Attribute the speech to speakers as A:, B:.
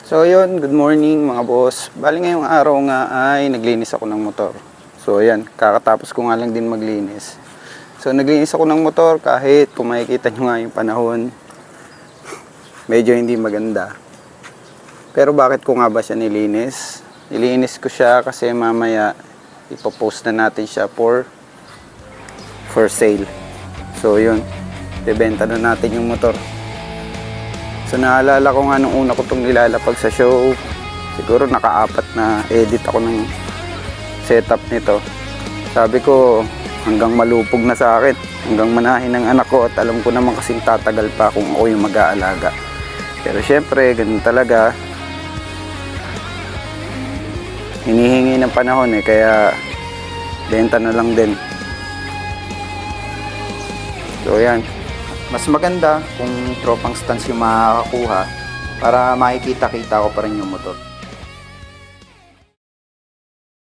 A: So yun, good morning mga boss. Bali ngayong araw nga ay naglinis ako ng motor. So ayan, kakatapos ko nga lang din maglinis. So naglinis ako ng motor kahit kung makikita nyo nga yung panahon, medyo hindi maganda. Pero bakit ko nga ba siya nilinis? Nilinis ko siya kasi mamaya ipopost na natin siya for sale. So yun, bebenta na natin yung motor. So naalala ko nga nung una ko itong nilalapag sa show, siguro naka-4 na edit ako ng setup nito. Sabi ko hanggang malupog na sa akin, hanggang manahin ng anak ko, at alam ko naman kasing tatagal pa kung ako yung mag-aalaga. Pero syempre, ganun talaga. Hinihingi ng panahon kaya benta na lang din. So yan. Mas maganda kung tropang stance yung makakakuha para makikita-kita ko pa rin yung motor.